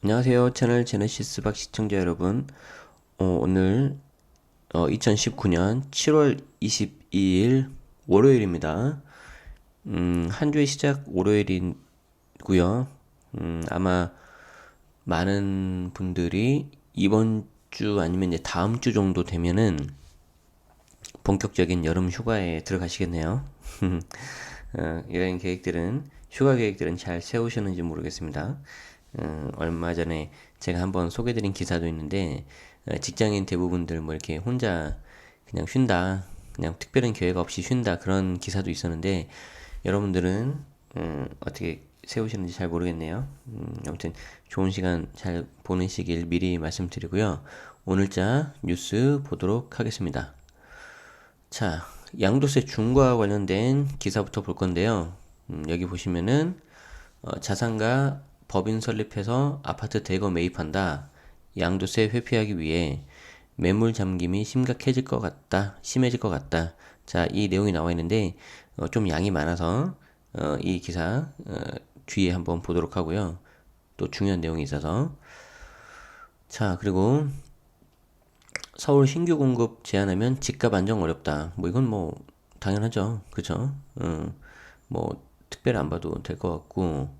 안녕하세요. 채널 제네시스 박 시청자 여러분. 오늘 2019년 7월 22일 월요일입니다. 한 주의 시작 월요일이고요. 아마 많은 분들이 이번 주 아니면 이제 다음 주 정도 되면은 본격적인 여름 휴가에 들어가시겠네요. 여행 계획들은 휴가 계획들은 잘 세우셨는지 모르겠습니다. 얼마 전에 제가 한번 소개드린 기사도 있는데 직장인 대부분들 뭐 이렇게 혼자 그냥 쉰다, 그냥 특별한 계획 없이 쉰다 그런 기사도 있었는데 여러분들은 어떻게 세우시는지 잘 모르겠네요. 아무튼 좋은 시간 잘 보내시길 미리 말씀드리고요. 오늘자 뉴스 보도록 하겠습니다. 자, 양도세 중과 관련된 기사부터 볼 건데요. 여기 보시면은 자산가 법인 설립해서 아파트 대거 매입한다. 양도세 회피하기 위해 매물 잠김이 심해질 것 같다. 자, 이 내용이 나와 있는데 좀 양이 많아서 이 기사 뒤에 한번 보도록 하고요. 또 중요한 내용이 있어서 자, 그리고 서울 신규 공급 제한하면 집값 안정 어렵다. 뭐 이건 뭐 당연하죠. 그죠? 뭐 특별히 안 봐도 될 것 같고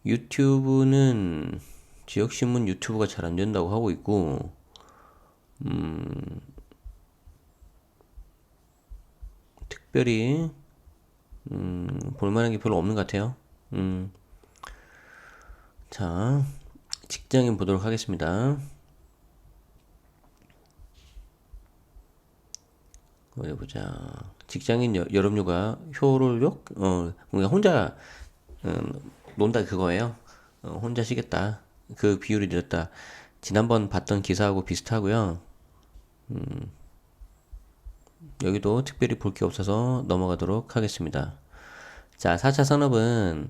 유튜브는 지역신문 유튜브가 잘 안 된다고 하고 있고 특별히 볼만한 게 별로 없는 것 같아요. 자, 직장인 보도록 하겠습니다. 어디 보자. 직장인 여름휴가 효율욕? 그러니까 혼자 논다 그거예요. 혼자 쉬겠다. 그 비율이 늘었다. 지난번 봤던 기사하고 비슷하고요. 여기도 특별히 볼 게 없어서 넘어가도록 하겠습니다. 자, 4차 산업은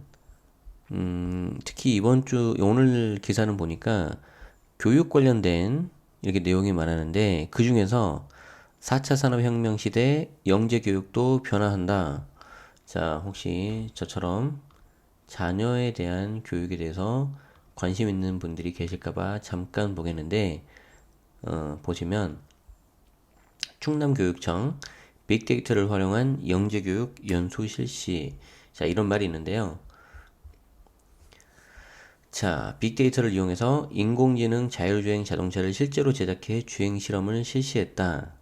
특히 이번 주 오늘 기사는 보니까 교육 관련된 이렇게 내용이 많았는데 그 중에서 4차 산업혁명 시대 영재 교육도 변화한다. 자, 혹시 저처럼 자녀에 대한 교육에 대해서 관심 있는 분들이 계실까봐 잠깐 보겠는데 보시면 충남교육청 빅데이터를 활용한 영재교육 연수 실시. 자, 이런 말이 있는데요. 자, 빅데이터를 이용해서 인공지능 자율주행 자동차를 실제로 제작해 주행 실험을 실시했다.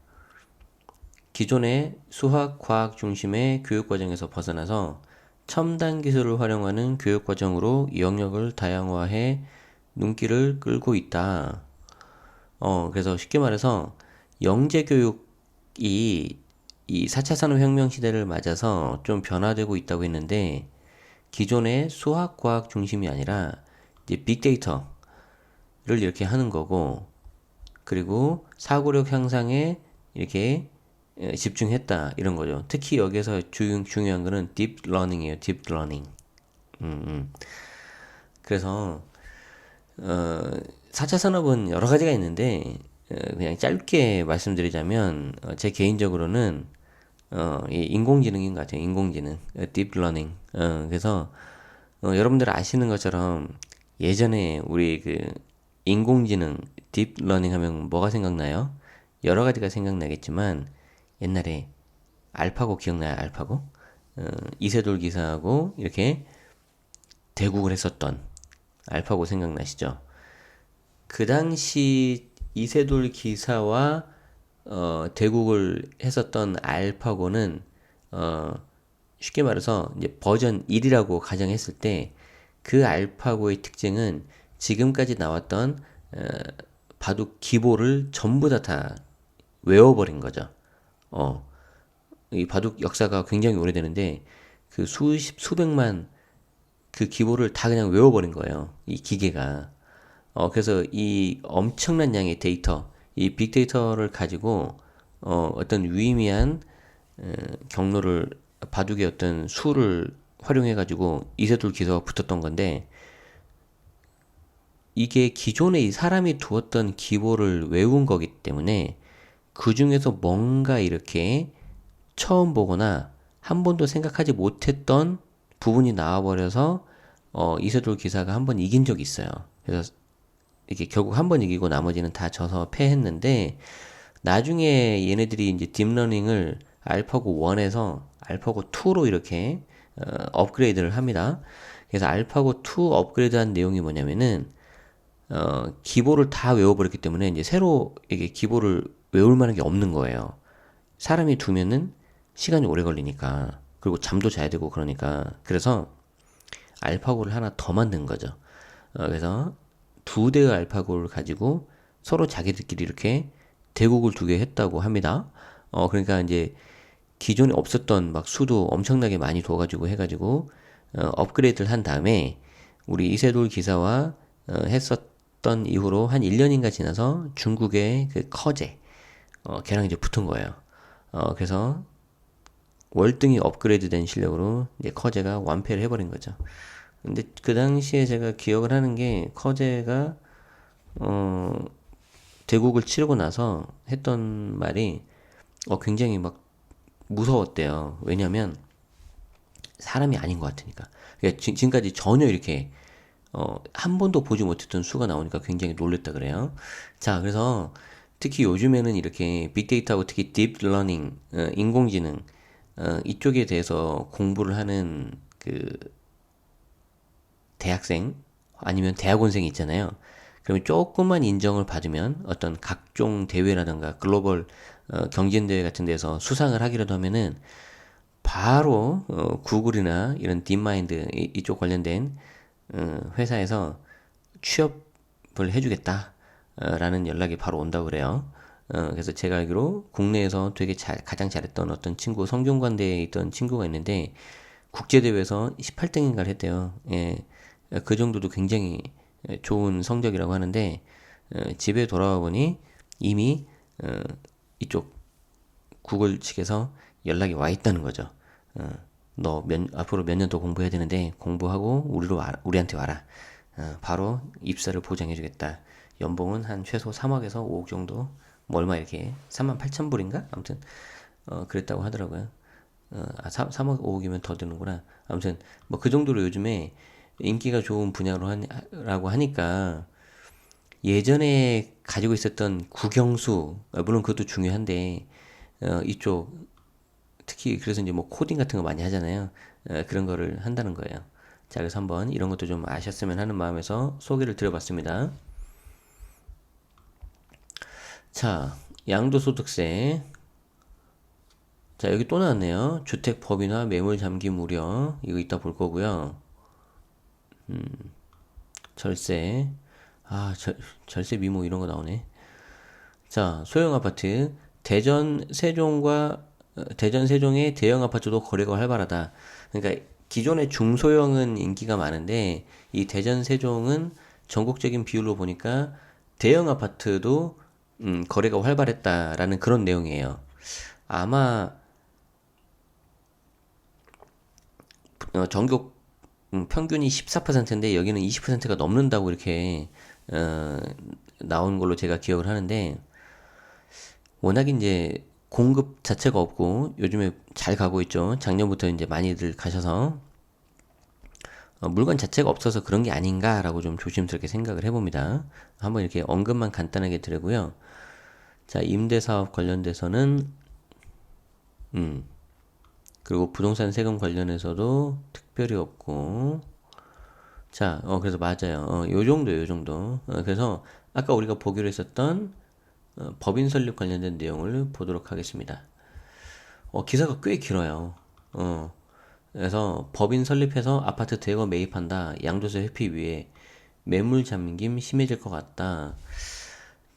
기존의 수학, 과학 중심의 교육과정에서 벗어나서 첨단 기술을 활용하는 교육과정으로 영역을 다양화해 눈길을 끌고 있다. 그래서 쉽게 말해서 영재교육이 이 4차 산업혁명 시대를 맞아서 좀 변화되고 있다고 했는데 기존의 수학, 과학 중심이 아니라 이제 빅데이터를 이렇게 하는 거고 그리고 사고력 향상에 이렇게 집중했다 이런 거죠. 특히 여기서 중요한 거는 딥러닝이에요. 딥러닝. 그래서 4차 산업은 여러 가지가 있는데 그냥 짧게 말씀드리자면 제 개인적으로는 이 인공지능인 것 같아요. 인공지능, 딥러닝. 그래서 여러분들 아시는 것처럼 예전에 우리 그 인공지능, 딥러닝 하면 뭐가 생각나요? 여러 가지가 생각나겠지만 옛날에 알파고 기억나요? 알파고? 이세돌 기사하고 이렇게 대국을 했었던 알파고 생각나시죠? 그 당시 이세돌 기사와 대국을 했었던 알파고는 어, 쉽게 말해서 이제 버전 1이라고 가정했을 때 그 알파고의 특징은 지금까지 나왔던 바둑 기보를 전부 다 외워버린 거죠. 어, 이 바둑 역사가 굉장히 오래되는데 그 수백만 그 기보를 다 그냥 외워버린 거예요. 이 기계가. 그래서 이 엄청난 양의 데이터, 이 빅데이터를 가지고 어떤 유의미한 경로를 바둑의 어떤 수를 활용해가지고 이세돌 기사가 붙었던 건데 이게 기존에 이 사람이 두었던 기보를 외운 거기 때문에 그 중에서 뭔가 이렇게 처음 보거나 한 번도 생각하지 못했던 부분이 나와버려서 이세돌 기사가 한 번 이긴 적이 있어요. 그래서 이게 결국 한 번 이기고 나머지는 다 져서 패했는데 나중에 얘네들이 이제 딥러닝을 알파고 1에서 알파고 2로 이렇게 업그레이드를 합니다. 그래서 알파고 2 업그레이드한 내용이 뭐냐면은 기보를 다 외워버렸기 때문에 이제 새로 이게 기보를 외울 만한 게 없는 거예요. 사람이 두면은 시간이 오래 걸리니까 그리고 잠도 자야 되고 그러니까 그래서 알파고를 하나 더 만든 거죠. 그래서 두 대의 알파고를 가지고 서로 자기들끼리 이렇게 대국을 두게 했다고 합니다. 그러니까 이제 기존에 없었던 막 수도 엄청나게 많이 둬가지고 해가지고 업그레이드를 한 다음에 우리 이세돌 기사와 했었던 이후로 한 1년인가 지나서 중국의 그 커제 걔랑 이제 붙은 거예요. 그래서 월등히 업그레이드된 실력으로 이제 커제가 완패를 해버린 거죠. 근데 그 당시에 제가 기억을 하는 게 커제가 대국을 치르고 나서 했던 말이 굉장히 막 무서웠대요. 왜냐면 사람이 아닌 것 같으니까. 그러니까 지금까지 전혀 이렇게 한 번도 보지 못했던 수가 나오니까 굉장히 놀랬다 그래요. 자, 그래서 특히 요즘에는 이렇게 빅데이터하고 특히 딥러닝, 인공지능 이쪽에 대해서 공부를 하는 그 대학생 아니면 대학원생이 있잖아요. 그러면 조금만 인정을 받으면 어떤 각종 대회라든가 글로벌 경진대회 같은 데서 수상을 하기라도 하면은 바로 구글이나 이런 딥마인드 이쪽 관련된 회사에서 취업을 해주겠다 라는 연락이 바로 온다고 그래요. 그래서 제가 알기로 국내에서 되게 가장 잘했던 어떤 친구, 성균관대에 있던 친구가 있는데 국제대회에서 18등인가를 했대요. 예, 그 정도도 굉장히 좋은 성적이라고 하는데 집에 돌아와 보니 이미 이쪽 구글 측에서 연락이 와 있다는 거죠. 너 앞으로 몇 년 더 공부해야 되는데 공부하고 우리한테 와라. 바로 입사를 보장해주겠다. 연봉은 한 최소 3억에서 5억 정도, 뭐 얼마 이렇게 38,000불인가? 아무튼 그랬다고 하더라고요. 3억 5억이면 더 드는구나. 아무튼 뭐 그 정도로 요즘에 인기가 좋은 분야라고 하니까 예전에 가지고 있었던 국영수 물론 그것도 중요한데 이쪽 특히 그래서 이제 뭐 코딩 같은 거 많이 하잖아요. 그런 거를 한다는 거예요. 자, 그래서 한번 이런 것도 좀 아셨으면 하는 마음에서 소개를 드려봤습니다. 자, 양도소득세. 자, 여기 또 나왔네요. 주택 법인화 매물 잠김 우려. 이거 이따 볼 거고요. 절세. 절세 미모 이런 거 나오네. 자, 소형 아파트. 대전 세종의 대형 아파트도 거래가 활발하다. 그러니까 기존의 중소형은 인기가 많은데 이 대전 세종은 전국적인 비율로 보니까 대형 아파트도 거래가 활발했다라는 그런 내용이에요. 아마 전국 평균이 14%인데 여기는 20%가 넘는다고 이렇게 나온 걸로 제가 기억을 하는데 워낙 이제 공급 자체가 없고 요즘에 잘 가고 있죠. 작년부터 이제 많이들 가셔서 물건 자체가 없어서 그런 게 아닌가라고 좀 조심스럽게 생각을 해봅니다. 한번 이렇게 언급만 간단하게 드리고요. 자, 임대사업 관련돼서는 그리고 부동산 세금 관련해서도 특별히 없고 자, 그래서 맞아요. 요 정도. 그래서 아까 우리가 보기로 했었던 법인 설립 관련된 내용을 보도록 하겠습니다. 기사가 꽤 길어요. 그래서 법인 설립해서 아파트 대거 매입한다. 양도세 회피 위해 매물 잠김 심해질 것 같다.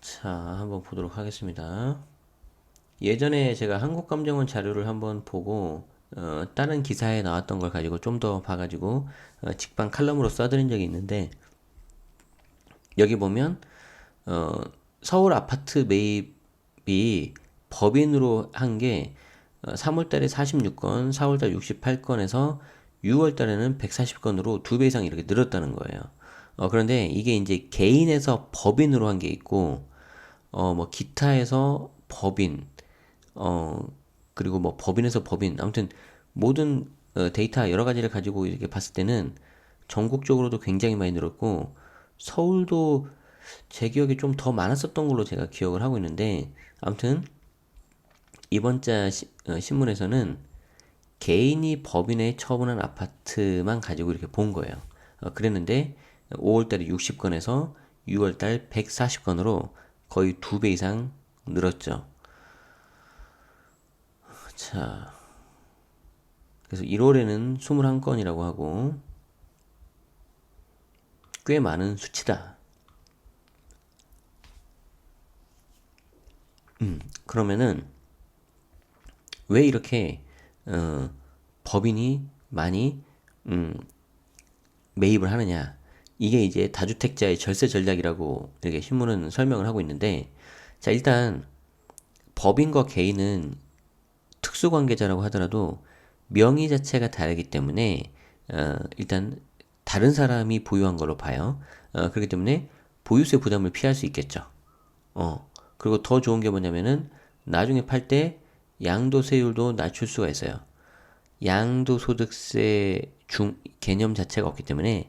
자, 한번 보도록 하겠습니다. 예전에 제가 한국감정원 자료를 한번 보고 다른 기사에 나왔던 걸 가지고 좀 더 봐가지고 직방 칼럼으로 써드린 적이 있는데 여기 보면 서울 아파트 매입이 법인으로 한 게 3월달에 46건, 4월달 68건에서 6월달에는 140건으로 2배 이상 이렇게 늘었다는 거예요. 그런데 이게 이제 개인에서 법인으로 한 게 있고, 뭐 기타에서 법인, 그리고 뭐 법인에서 법인, 아무튼 모든 데이터 여러 가지를 가지고 이렇게 봤을 때는 전국적으로도 굉장히 많이 늘었고, 서울도 제 기억에 좀 더 많았었던 걸로 제가 기억을 하고 있는데, 아무튼 이번 자 신문에서는 개인이 법인에 처분한 아파트만 가지고 이렇게 본 거예요. 그랬는데 5월달에 60건에서 6월달 140건으로 거의 2배 이상 늘었죠. 자, 그래서 1월에는 21건이라고 하고 꽤 많은 수치다. 그러면은 왜 이렇게 법인이 많이 매입을 하느냐? 이게 이제 다주택자의 절세 전략이라고 이렇게 신문은 설명을 하고 있는데, 자, 일단 법인과 개인은 특수관계자라고 하더라도 명의 자체가 다르기 때문에 일단 다른 사람이 보유한 걸로 봐요. 그렇기 때문에 보유세 부담을 피할 수 있겠죠. 그리고 더 좋은 게 뭐냐면은 나중에 팔 때 양도세율도 낮출 수가 있어요. 양도소득세 개념 자체가 없기 때문에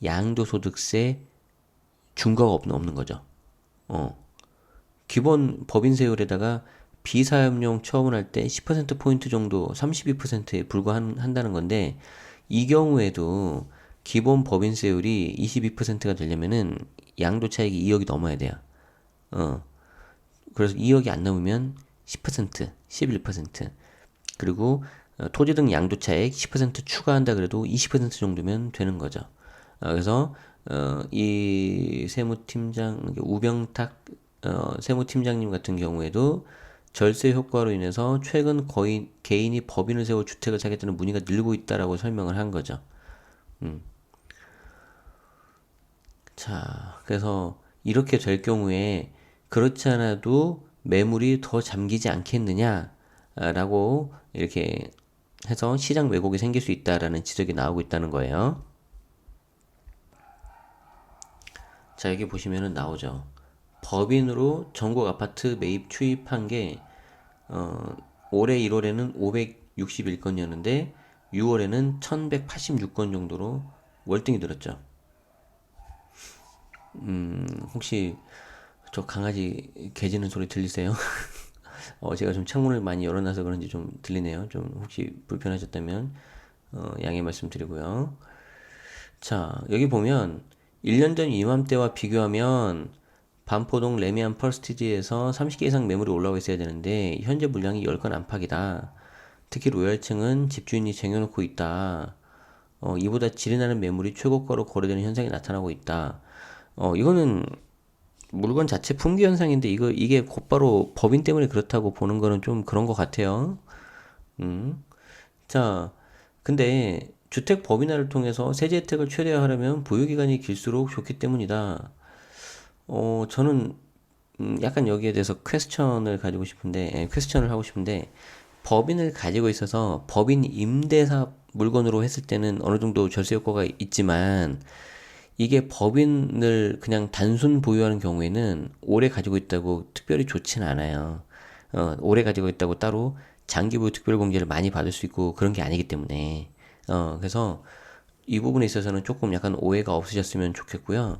양도소득세 중과가 없는 거죠. 기본 법인세율에다가 비사업용 처분할 때 10%포인트 정도 32%에 불과한다는 건데, 이 경우에도 기본 법인세율이 22%가 되려면은 양도 차익이 2억이 넘어야 돼요. 그래서 2억이 안 넘으면 10%, 11%, 그리고 토지 등 양도 차익 10% 추가한다 그래도 20% 정도면 되는 거죠. 그래서 이 세무팀장 우병탁 세무팀장님 같은 경우에도 절세 효과로 인해서 최근 거의 개인이 법인을 세워 주택을 사겠다는 문의가 늘고 있다라고 설명을 한 거죠. 자, 그래서 이렇게 될 경우에 그렇지 않아도 매물이 더 잠기지 않겠느냐라고 이렇게 해서 시장 왜곡이 생길 수 있다라는 지적이 나오고 있다는 거예요. 자, 여기 보시면은 나오죠. 법인으로 전국 아파트 매입 추입한 게 올해 1월에는 561건이었는데 6월에는 1186건 정도로 월등히 늘었죠. 혹시 저 강아지 개 짖는 소리 들리세요? 제가 좀 창문을 많이 열어놔서 그런지 좀 들리네요. 좀 혹시 불편하셨다면 양해 말씀드리고요. 자, 여기 보면 1년 전 이맘때와 비교하면 반포동 레미안 퍼스티지에서 30개 이상 매물이 올라와 있어야 되는데 현재 물량이 10건 안팎이다. 특히 로얄층은 집주인이 쟁여놓고 있다. 이보다 질이 나는 매물이 최고가로 거래되는 현상이 나타나고 있다. 이거는 물건 자체 품귀 현상인데 이게 곧바로 법인 때문에 그렇다고 보는 거는 좀 그런 것 같아요. 음. 자, 근데 주택 법인화를 통해서 세제 혜택을 최대화하려면 보유 기간이 길수록 좋기 때문이다. 저는 약간 여기에 대해서 퀘스천을 하고 싶은데 법인을 가지고 있어서 법인 임대사 물건으로 했을 때는 어느 정도 절세 효과가 있지만 이게 법인을 그냥 단순 보유하는 경우에는 오래 가지고 있다고 특별히 좋지는 않아요. 오래 가지고 있다고 따로 장기 보유 특별 공제를 많이 받을 수 있고 그런 게 아니기 때문에 그래서 이 부분에 있어서는 조금 약간 오해가 없으셨으면 좋겠고요.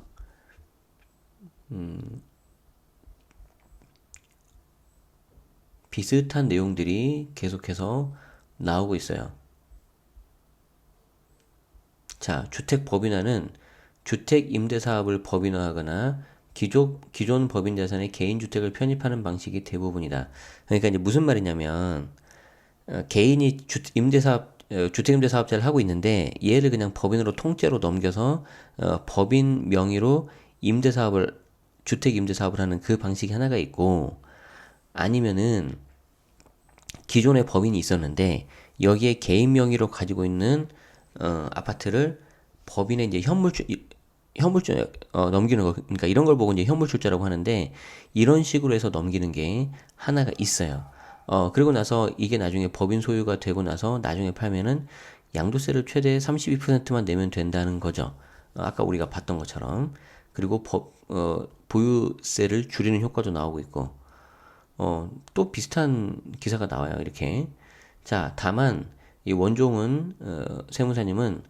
비슷한 내용들이 계속해서 나오고 있어요. 자, 주택 법인화는 주택 임대 사업을 법인화하거나 기존 법인 자산에 개인 주택을 편입하는 방식이 대부분이다. 그러니까 이제 무슨 말이냐면 개인이 주택 임대 사업자를 하고 있는데 얘를 그냥 법인으로 통째로 넘겨서 법인 명의로 임대 사업을 주택 임대 사업을 하는 그 방식이 하나가 있고, 아니면은 기존에 법인이 있었는데 여기에 개인 명의로 가지고 있는 아파트를 법인에 이제 현물주 넘기는 거, 그러니까 이런 걸 보고 이제 현물출자라고 하는데 이런 식으로 해서 넘기는 게 하나가 있어요. 그리고 나서 이게 나중에 법인 소유가 되고 나서 나중에 팔면은 양도세를 최대 32%만 내면 된다는 거죠. 아까 우리가 봤던 것처럼. 그리고 보유세를 줄이는 효과도 나오고 있고, 또 비슷한 기사가 나와요. 이렇게. 자, 다만, 세무사님은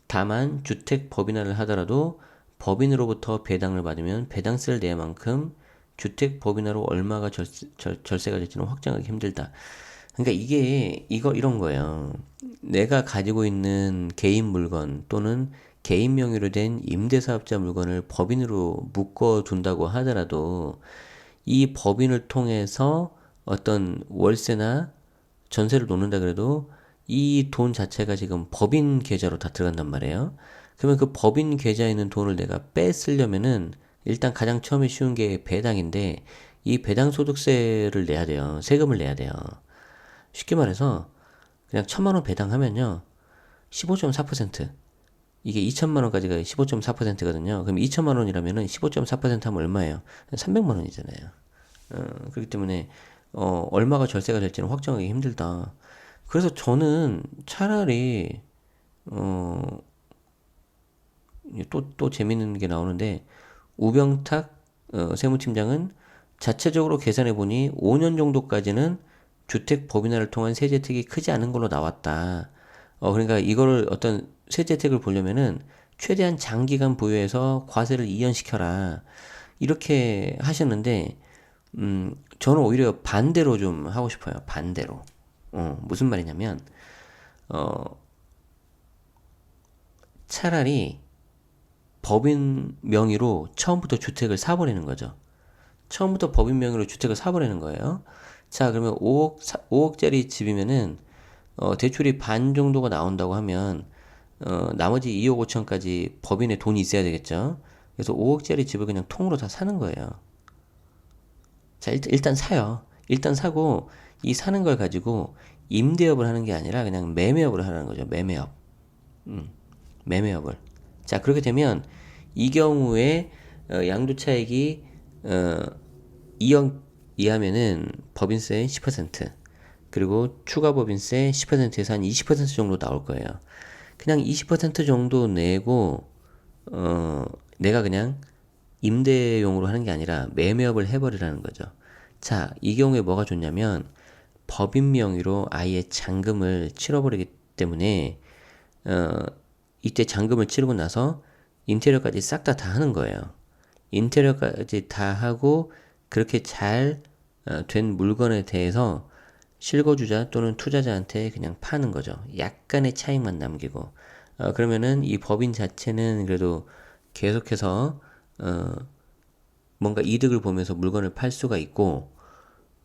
다만 주택 법인화를 하더라도 법인으로부터 배당을 받으면 배당세를 낼 만큼 주택 법인화로 얼마가 절세가 될지는 확정하기 힘들다. 그러니까 이런 거예요. 내가 가지고 있는 개인 물건 또는 개인 명의로 된 임대사업자 물건을 법인으로 묶어둔다고 하더라도 이 법인을 통해서 어떤 월세나 전세를 놓는다 그래도 이 돈 자체가 지금 법인 계좌로 다 들어간단 말이에요. 그러면 그 법인 계좌에 있는 돈을 내가 빼쓰려면은 일단 가장 처음에 쉬운 게 배당인데 이 배당 소득세를 내야 돼요. 세금을 내야 돼요. 쉽게 말해서 그냥 1,000만 원 배당하면요. 15.4% 이게 2천만 원까지가 15.4%거든요. 그럼 2천만 원이라면은 15.4% 하면 얼마예요? 300만 원이잖아요. 그렇기 때문에 얼마가 절세가 될지는 확정하기 힘들다. 그래서 저는 차라리 어, 또 재밌는 게 나오는데 우병탁 세무팀장은 자체적으로 계산해 보니 5년 정도까지는 주택 법인화를 통한 세제 혜택이 크지 않은 걸로 나왔다. 그러니까 이거를 어떤 세제 혜택을 보려면은 최대한 장기간 보유해서 과세를 이연시켜라. 이렇게 하셨는데 저는 오히려 반대로 좀 하고 싶어요. 반대로. 무슨 말이냐면 어, 차라리 법인 명의로 처음부터 주택을 사버리는 거죠. 처음부터 법인 명의로 주택을 사버리는 거예요. 자, 그러면 5억짜리 집이면은, 대출이 반 정도가 나온다고 하면, 나머지 2억 5천까지 법인에 돈이 있어야 되겠죠. 그래서 5억짜리 집을 그냥 통으로 다 사는 거예요. 자, 일단 사요. 일단 사고, 이 사는 걸 가지고 임대업을 하는 게 아니라 그냥 매매업을 하는 거죠. 매매업. 매매업을. 자, 그렇게 되면 이 경우에 양도차익이 2억 이하면은 법인세 10% 그리고 추가 법인세 10%에서 한 20% 정도 나올 거예요. 그냥 20% 정도 내고 내가 그냥 임대용으로 하는 게 아니라 매매업을 해버리라는 거죠. 자, 이 경우에 뭐가 좋냐면 법인 명의로 아예 잔금을 치러버리기 때문에 이때 잔금을 치르고 나서 인테리어까지 싹 다 하는 거예요. 인테리어까지 다 하고 그렇게 잘 된 물건에 대해서 실거주자 또는 투자자한테 그냥 파는 거죠. 약간의 차익만 남기고. 그러면은 이 법인 자체는 그래도 계속해서 뭔가 이득을 보면서 물건을 팔 수가 있고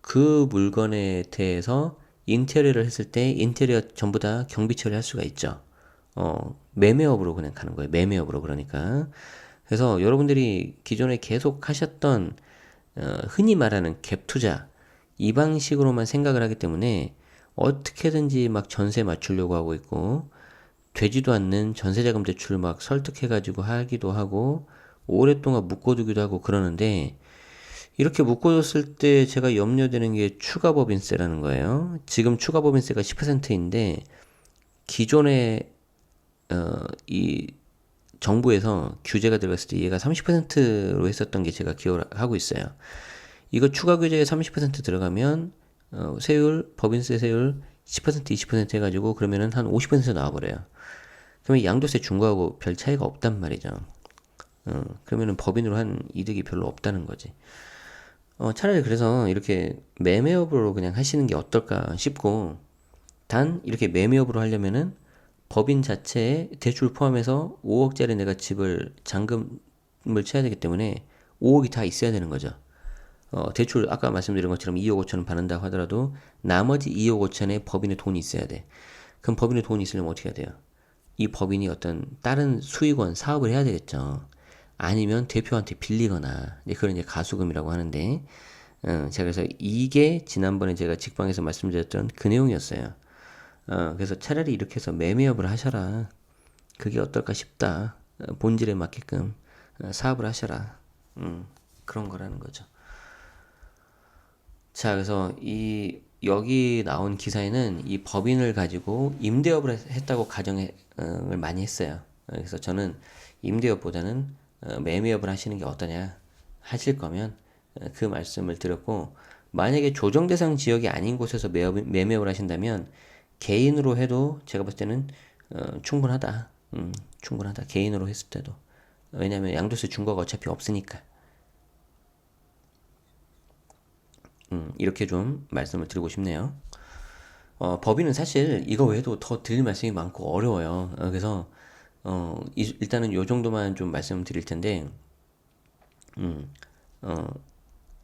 그 물건에 대해서 인테리어를 했을 때 인테리어 전부 다 경비 처리할 수가 있죠. 매매업으로 그냥 가는 거예요. 매매업으로 그러니까. 그래서 여러분들이 기존에 계속 하셨던 흔히 말하는 갭 투자 이 방식으로만 생각을 하기 때문에 어떻게든지 막 전세 맞추려고 하고 있고 되지도 않는 전세자금 대출 막 설득해가지고 하기도 하고 오랫동안 묶어두기도 하고 그러는데 이렇게 묶어뒀을 때 제가 염려되는 게 추가법인세라는 거예요. 지금 추가법인세가 10%인데 기존에 이 정부에서 규제가 들어갔을 때 얘가 30%로 했었던 게 제가 기억을 하고 있어요. 이거 추가 규제에 30% 들어가면 세율, 법인세 세율 10% 20% 해가지고 그러면은 한 50% 나와버려요. 그러면 양도세 준 거하고 별 차이가 없단 말이죠. 그러면은 법인으로 한 이득이 별로 없다는 거지. 차라리 그래서 이렇게 매매업으로 그냥 하시는 게 어떨까 싶고 단 이렇게 매매업으로 하려면은 법인 자체에 대출 포함해서 5억짜리 내가 집을 잔금을 쳐야 되기 때문에 5억이 다 있어야 되는 거죠. 대출 아까 말씀드린 것처럼 2억 5천원 받는다고 하더라도 나머지 2억 5천에 법인의 돈이 있어야 돼. 그럼 법인의 돈이 있으려면 어떻게 해야 돼요? 이 법인이 어떤 다른 수익원 사업을 해야 되겠죠. 아니면 대표한테 빌리거나 그걸 이제 가수금이라고 하는데 제가 그래서 이게 지난번에 제가 직방에서 말씀드렸던 그 내용이었어요. 그래서 차라리 이렇게 해서 매매업을 하셔라. 그게 어떨까 싶다. 본질에 맞게끔 사업을 하셔라. 그런 거라는 거죠. 자, 그래서 여기 나온 기사에는 이 법인을 가지고 임대업을 했다고 가정을 많이 했어요. 그래서 저는 임대업보다는 매매업을 하시는 게 어떠냐 하실 거면 그 말씀을 드렸고 만약에 조정 대상 지역이 아닌 곳에서 매매업을 하신다면 개인으로 해도 제가 봤을 때는 충분하다. 충분하다. 개인으로 했을 때도. 왜냐면 양도세 준 거가 어차피 없으니까. 이렇게 좀 말씀을 드리고 싶네요. 법인은 사실 이거 외에도 더 드릴 말씀이 많고 어려워요. 그래서 일단은 요 정도만 좀 말씀드릴 텐데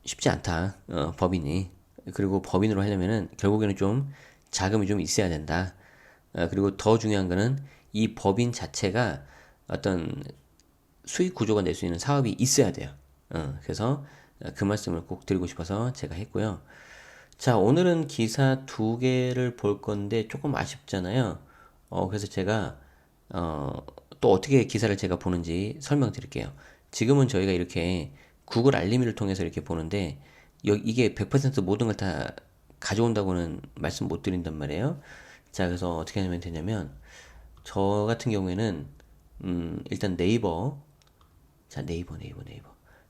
쉽지 않다. 법인이. 그리고 법인으로 하려면은 결국에는 좀 자금이 좀 있어야 된다. 그리고 더 중요한 거는 이 법인 자체가 어떤 수익 구조가 낼 수 있는 사업이 있어야 돼요. 그래서 그 말씀을 꼭 드리고 싶어서 제가 했고요. 자, 오늘은 기사 두 개를 볼 건데 조금 아쉽잖아요. 그래서 제가 어, 또 어떻게 기사를 제가 보는지 설명드릴게요. 지금은 저희가 이렇게 구글 알림이를 통해서 이렇게 보는데 이게 100% 모든 걸 다 가져온다고는 말씀 못 드린단 말이에요. 자, 그래서 어떻게 하면 되냐면 저 같은 경우에는 일단 네이버, 자, 네이버.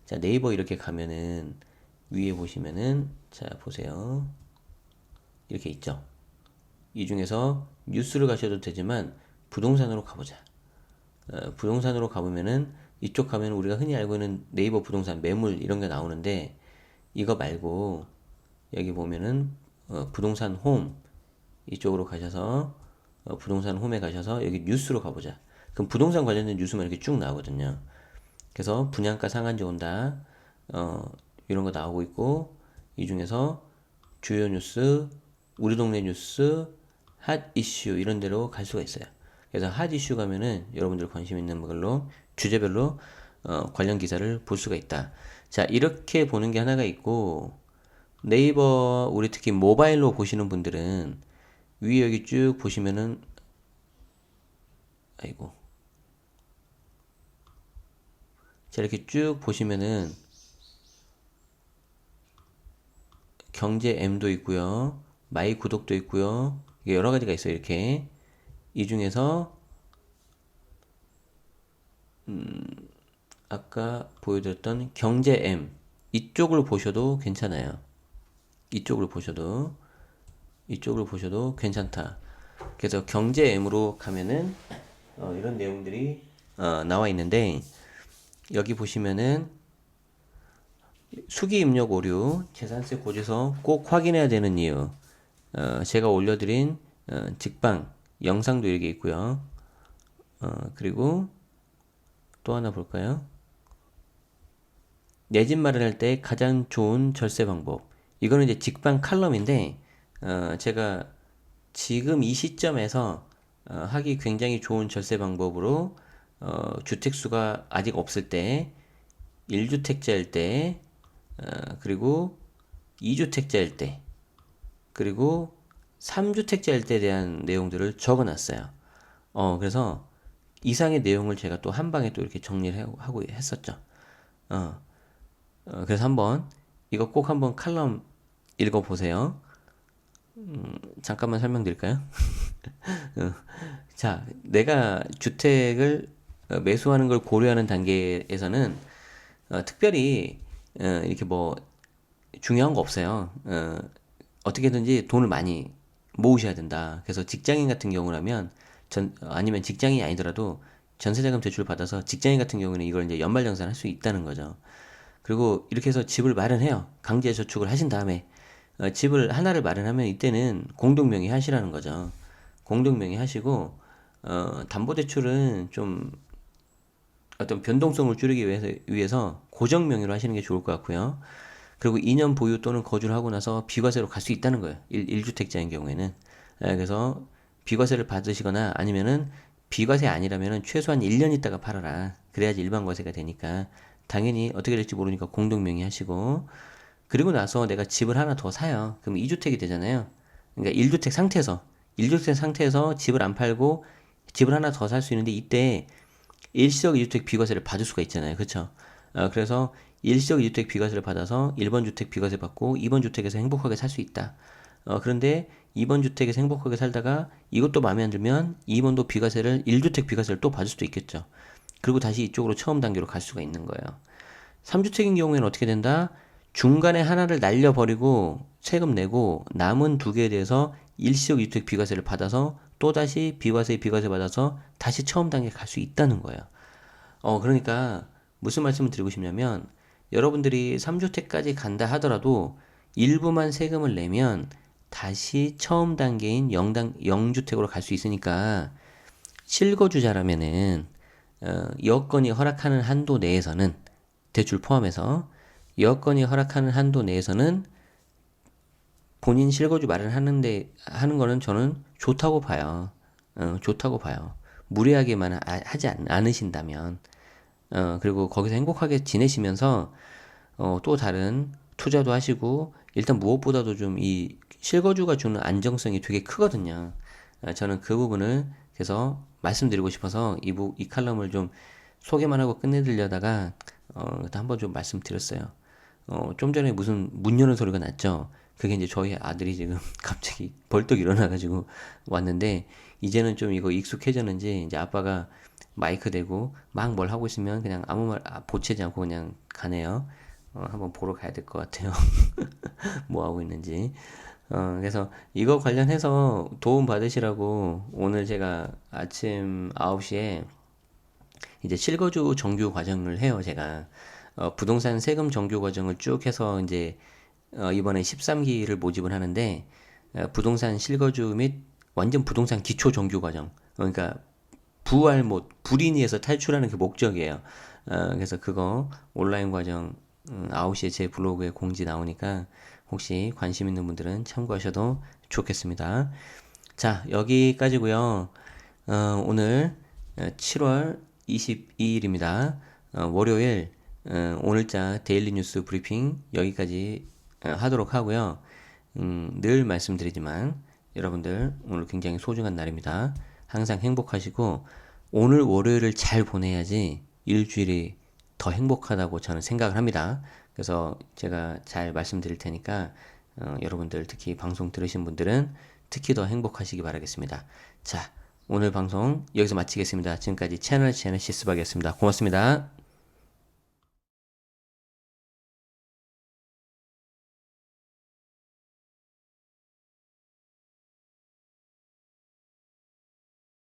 자, 네이버 이렇게 가면은 위에 보시면은 자, 보세요. 이렇게 있죠. 이 중에서 뉴스를 가셔도 되지만 부동산으로 가보자. 부동산으로 가보면은 이쪽 가면 우리가 흔히 알고 있는 네이버 부동산 매물 이런 게 나오는데 이거 말고 여기 보면은 부동산 홈 이쪽으로 가셔서 부동산 홈에 가셔서 여기 뉴스로 가보자. 그럼 부동산 관련된 뉴스만 이렇게 쭉 나오거든요. 그래서 분양가 상한제 온다. 이런 거 나오고 있고 이 중에서 주요 뉴스, 우리 동네 뉴스, 핫 이슈 이런 데로 갈 수가 있어요. 그래서 핫 이슈 가면은 여러분들 관심 있는 걸로 주제별로 관련 기사를 볼 수가 있다. 자, 이렇게 보는 게 하나가 있고 네이버 우리 특히 모바일로 보시는 분들은 위에 여기 쭉 보시면은 아이고 자 이렇게 쭉 보시면은 경제 M도 있고요. 마이 구독도 있고요. 이게 여러 가지가 있어요. 이렇게 이 중에서 아까 보여드렸던 경제 M 이쪽을 보셔도 괜찮아요. 이쪽을 보셔도 괜찮다. 그래서 경제 M으로 가면은 이런 내용들이 나와 있는데 여기 보시면은 수기 입력 오류, 재산세 고지서 꼭 확인해야 되는 이유. 제가 올려드린 직방 영상도 이렇게 있고요. 그리고 또 하나 볼까요? 내 집 마련할 때 가장 좋은 절세 방법. 이거는 이제 직방 칼럼인데 제가 지금 이 시점에서 하기 굉장히 좋은 절세 방법으로 주택수가 아직 없을 때, 1주택자일 때, 그리고 2주택자일 때, 그리고 3주택자일 때에 대한 내용들을 적어놨어요. 그래서 이상의 내용을 제가 또 한 방에 또 이렇게 정리를 하고 했었죠. 어, 그래서 한번 이거 꼭 한번 칼럼 읽어보세요. 잠깐만 설명드릴까요? 자, 내가 주택을 매수하는 걸 고려하는 단계에서는 특별히 이렇게 뭐 중요한 거 없어요. 어떻게든지 돈을 많이 모으셔야 된다. 그래서 직장인 같은 경우라면 아니면 직장인이 아니더라도 전세자금 대출 받아서 직장인 같은 경우는 이걸 이제 연말정산할 수 있다는 거죠. 그리고 이렇게 해서 집을 마련해요. 강제 저축을 하신 다음에 집을 하나를 마련하면 이때는 공동명의 하시라는 거죠. 공동명의 하시고 담보대출은 좀 어떤 변동성을 줄이기 위해서 고정명의로 하시는 게 좋을 것 같고요. 그리고 2년 보유 또는 거주를 하고 나서 비과세로 갈 수 있다는 거예요. 1주택자인 경우에는. 그래서 비과세를 받으시거나 아니면은 비과세 아니라면은 최소한 1년 있다가 팔아라. 그래야지 일반과세가 되니까 당연히 어떻게 될지 모르니까 공동명의 하시고 그리고 나서 내가 집을 하나 더 사요. 그럼 2주택이 되잖아요. 그러니까 1주택 상태에서 집을 안 팔고 집을 하나 더 살 수 있는데 이때 일시적 2주택 비과세를 받을 수가 있잖아요. 그렇죠? 그래서 일시적 2주택 비과세를 받아서 1번 주택 비과세 받고 2번 주택에서 행복하게 살 수 있다. 그런데 2번 주택에서 행복하게 살다가 이것도 마음에 안 들면 2번도 비과세를 1주택 비과세를 또 받을 수도 있겠죠. 그리고 다시 이쪽으로 처음 단계로 갈 수가 있는 거예요. 3주택인 경우에는 어떻게 된다? 중간에 하나를 날려버리고 세금 내고 남은 두 개에 대해서 일시적 2주택 비과세를 받아서 또다시 비과세 받아서 다시 처음 단계 갈 수 있다는 거예요. 그러니까 무슨 말씀을 드리고 싶냐면 여러분들이 3주택까지 간다 하더라도 일부만 세금을 내면 다시 처음 단계인 0주택으로 갈 수 있으니까 실거주자라면은 여건이 허락하는 한도 내에서는 대출 포함해서 여건이 허락하는 한도 내에서는 본인 실거주 마련하는데 하는 거는 저는 좋다고 봐요. 좋다고 봐요. 무리하게만 하지 않으신다면 그리고 거기서 행복하게 지내시면서 또 다른 투자도 하시고 일단 무엇보다도 좀 이 실거주가 주는 안정성이 되게 크거든요. 저는 그 부분을 그래서 말씀드리고 싶어서 이 칼럼을 좀 소개만 하고 끝내드리려다가 한번 좀 말씀드렸어요. 좀 전에 무슨 문 여는 소리가 났죠. 그게 이제 저희 아들이 지금 갑자기 벌떡 일어나가지고 왔는데 이제는 좀 이거 익숙해졌는지 이제 아빠가 마이크 대고 막 뭘 하고 있으면 그냥 아무 말 보채지 않고 그냥 가네요. 한번 보러 가야 될 것 같아요. 뭐 하고 있는지. 그래서 이거 관련해서 도움 받으시라고 오늘 제가 아침 9시에 이제 실거주 정규 과정을 해요, 제가. 부동산 세금 정규 과정을 쭉 해서 이제 이번에 13기를 모집을 하는데 부동산 실거주 및 완전 부동산 기초 정규 과정. 그러니까 불이니에서 탈출하는 그 목적이에요. 그래서 그거 온라인 과정 9시에 제 블로그에 공지 나오니까 혹시 관심 있는 분들은 참고하셔도 좋겠습니다. 자, 여기까지고요. 오늘 7월 22일입니다. 월요일 오늘자 데일리 뉴스 브리핑 여기까지 하도록 하고요. 늘 말씀드리지만 여러분들 오늘 굉장히 소중한 날입니다. 항상 행복하시고 오늘 월요일을 잘 보내야지 일주일이 더 행복하다고 저는 생각을 합니다. 그래서 제가 잘 말씀드릴 테니까 여러분들 특히 방송 들으신 분들은 특히 더 행복하시기 바라겠습니다. 자, 오늘 방송 여기서 마치겠습니다. 지금까지 채널 제네시스 박이었습니다. 고맙습니다.